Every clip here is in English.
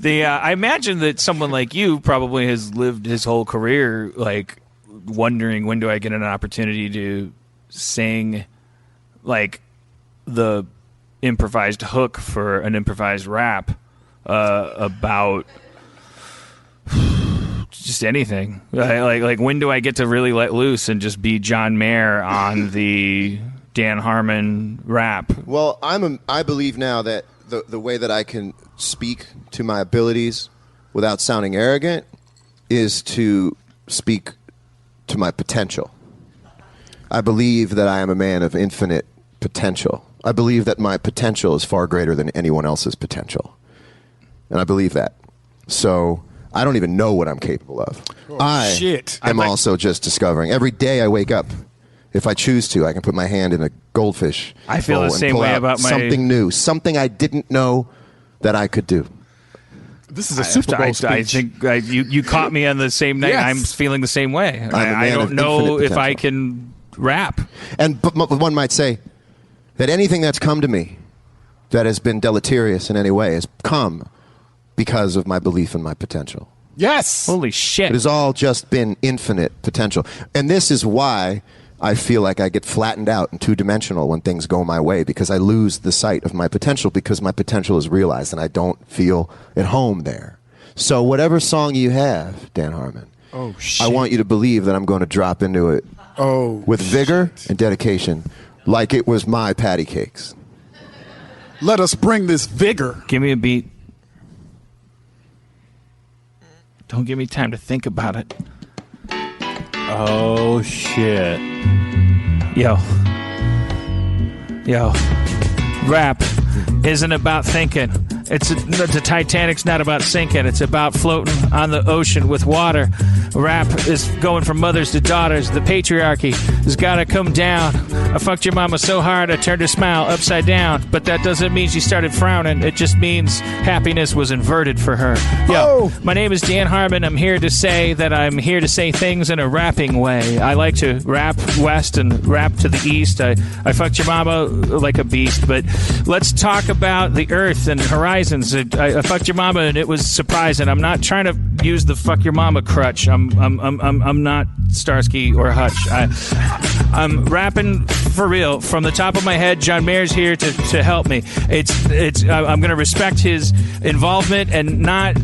I imagine that someone like you probably has lived his whole career like wondering when do I get an opportunity to sing like the improvised hook for an improvised rap about just anything. Like when do I get to really let loose and just be John Mayer on the Dan Harmon rap? Well, I believe now that the way that I can speak to my abilities without sounding arrogant is to speak to my potential. I believe that I am a man of infinite potential. I believe that my potential is far greater than anyone else's potential. And I believe that. So I don't even know what I'm capable of. I'm also just discovering. Every day I wake up, if I choose to, I can put my hand in a goldfish. I feel the same way about something new, something I didn't know that I could do. This is a Super Bowl speech. I think you caught me on the same night. Yes. I'm feeling the same way. I don't know if I can rap. But one might say that anything that's come to me that has been deleterious in any way has come because of my belief in my potential. Yes. Holy shit. It has all just been infinite potential. And this is why I feel like I get flattened out and two-dimensional when things go my way, because I lose the sight of my potential because my potential is realized and I don't feel at home there. So whatever song you have, Dan Harmon, I want you to believe that I'm going to drop into it with vigor and dedication like it was my patty cakes. Let us bring this vigor. Give me a beat. Don't give me time to think about it. Oh, shit. Yo. Rap isn't about thinking. The Titanic's not about sinking. It's about floating on the ocean with water. Rap is going from mothers to daughters. The patriarchy has got to come down. I fucked your mama so hard I turned her smile upside down. But that doesn't mean she started frowning. It just means happiness was inverted for her. My name is Dan Harmon. I'm here to say that I'm here to say things in a rapping way. I like to rap west and rap to the east. I fucked your mama like a beast. But let's talk about the earth and horizons. I fucked your mama and it was surprising. I'm not trying to use the fuck your mama crutch. I'm not Starsky or Hutch. I'm rapping for real from the top of my head. John Mayer's here to help me. I'm going to respect his involvement and not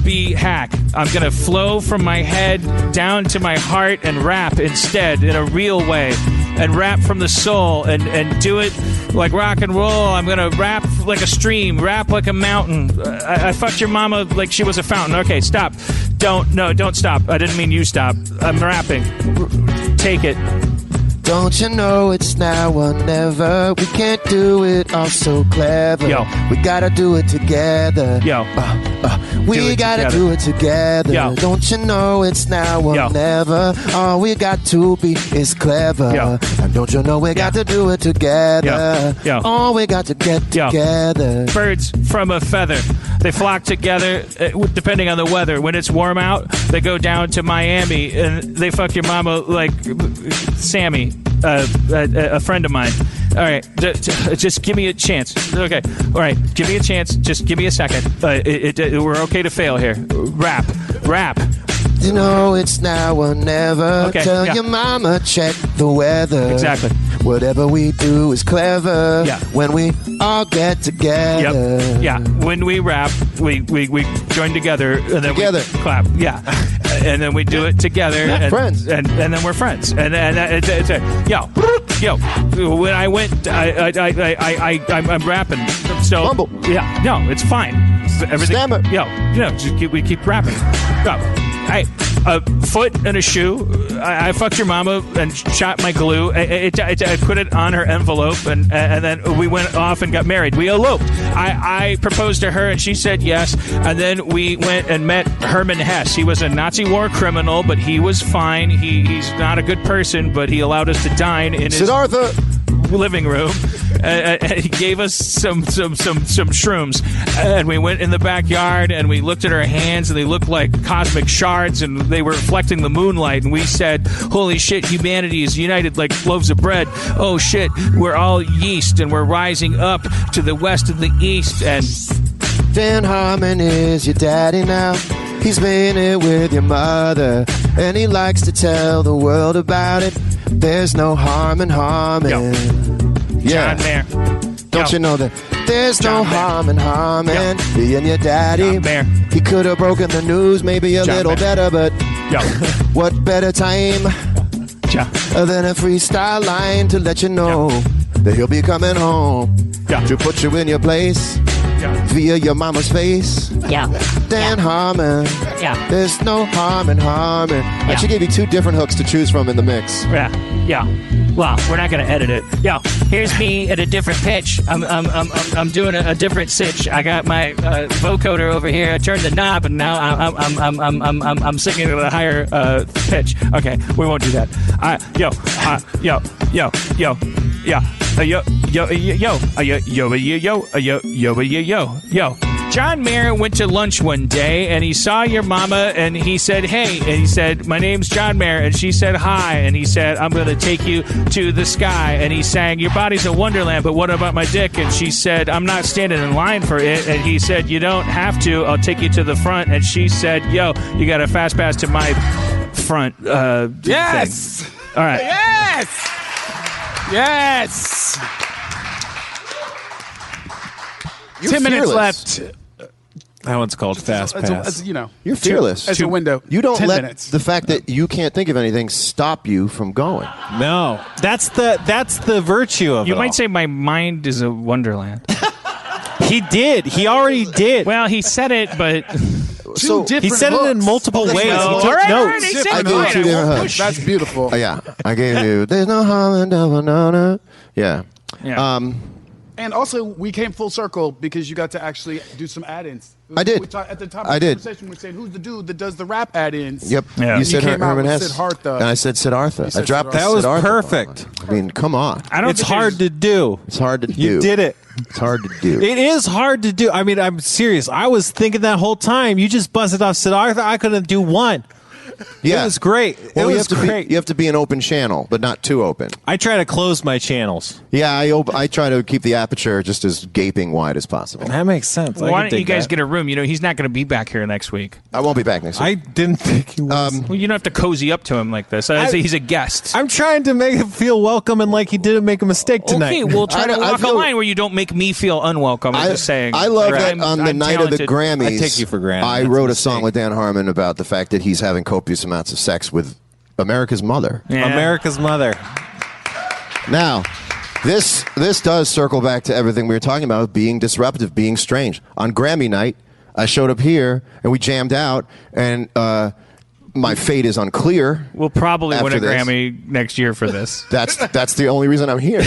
be hack. I'm going to flow from my head down to my heart and rap instead in a real way. And rap from the soul and do it like rock and roll. I'm going to rap like a stream, rap like a mountain. I fucked your mama like she was a fountain. Okay, stop. Don't stop. I didn't mean you stop. I'm rapping. Take it. Don't you know it's now or never? We can't do it all so clever. Yo. We gotta do it together. Yo. We gotta do it together. Yo. Don't you know it's now or never? All we got to be is clever. Yo. And don't you know we got to do it together? Yo. All we got to get together. Birds from a feather. They flock together depending on the weather. When it's warm out, they go down to Miami and they fuck your mama like Sammy, a friend of mine. All right, just give me a chance. Okay, all right, give me a chance. Just give me a second. We're okay to fail here. Rap. You know it's now or never. Okay, Tell your mama check the weather. Exactly. Whatever we do is clever. Yeah. When we all get together. Yep. Yeah. When we rap, we join together and then we clap. Yeah. And then we do it together. And, friends. And then we're friends. And it's yo. When I went, I'm rapping. So Mumble. Yeah. No, it's fine. Everything. Stammer. We keep rapping. Go. Hey, a foot and a shoe. I fucked your mama and shot my glue. I put it on her envelope, and then we went off and got married. We eloped. I proposed to her, and she said yes. And then we went and met Herman Hesse. He was a Nazi war criminal, but he was fine. He's not a good person, but he allowed us to dine in his living room. He gave us some shrooms, and we went in the backyard and we looked at our hands and they looked like cosmic shards and they were reflecting the moonlight, and we said, holy shit, humanity is united like loaves of bread. Oh shit, we're all yeast and we're rising up to the west and the east. And Dan Harmon is your daddy now. He's been here with your mother, and he likes to tell the world about it. There's no harm in harming. Yo. Yeah. John Mayer. Don't you know that there's no John Mayer. harm in harming? Yo. Being your daddy. John Mayer. He could have broken the news maybe a John little Mayer. better, but Yo. what better time John. than a freestyle line to let you know that he'll be coming home Yeah. to put you in your place via your mama's face. Yeah. Dan Harmon. Yeah. There's no harm in harming. I Yeah. should give you 2 different hooks to choose from in the mix. Yeah. Well, we're not gonna edit it. Yo, here's me at a different pitch. I'm doing a different sitch. I got my vocoder over here. I turned the knob, and now I'm singing at a higher pitch. Okay, we won't do that. Yo. John Mayer went to lunch one day, and he saw your mama, and he said, "Hey," and he said, "My name's John Mayer," and she said, "Hi," and he said, "I'm going to take you to the sky," and he sang, "Your body's a wonderland, but what about my dick?" And she said, "I'm not standing in line for it," and he said, "You don't have to. I'll take you to the front," and she said, "Yo, you got a fast pass to my front." Yes. Thing. All right. Yes. Yes. You're 10 minutes fearless. left. That one's called Fast As Pass. you know, You're fearless. as a window. You don't 10 let minutes. the fact that you can't think of anything stop you from going. No, that's the virtue of You it might all. say my mind is a wonderland. He did. He already did. Well, he said it, but So different he said it in hooks. multiple ways. No. He took All right, notes. he said I it. gave Fine, 2 I different won't hooks. That's beautiful. Yeah, I gave you. There's no harm in double no. Yeah. Yeah. And also, we came full circle because you got to actually do some add-ins. I did. We talked, at the top I of the did. conversation, we were saying, who's the dude that does the rap add-ins? Yep. Yeah. You said You came out Herman with Hesse. Siddhartha. And I said Siddhartha. I said dropped the That was Siddhartha perfect. bomb. I mean, come on. I don't It's think hard to do. It's hard to do. You did it. It's hard to do. It is hard to do. I mean, I'm serious. I was thinking that whole time. You just busted off Siddhartha. I couldn't do one. Yeah. It was great. Well, it you was have to great. you have to be an open channel, but not too open. I try to close my channels. Yeah, I try to keep the aperture just as gaping wide as possible. That makes sense. I Why can don't you dig guys that. get a room? You know, he's not going to be back here next week. I won't be back next week. I didn't think he was. Well, you don't have to cozy up to him like this. He's a guest. I'm trying to make him feel welcome and like he didn't make a mistake tonight. Okay, we'll try to I walk a feel- line where you don't make me feel unwelcome. I'm just saying. I love that I'm- on the I'm night of the talented. Grammys. I take you for granted. I That's wrote a a song mistake. with Dan Harmon about the fact that he's having copious amounts of sex with America's mother. Yeah. America's mother. Now, this does circle back to everything we were talking about, being disruptive, being strange. On Grammy night, I showed up here and we jammed out, and my fate is unclear. We'll probably win After a this. Grammy next year for this. That's the only reason I'm here.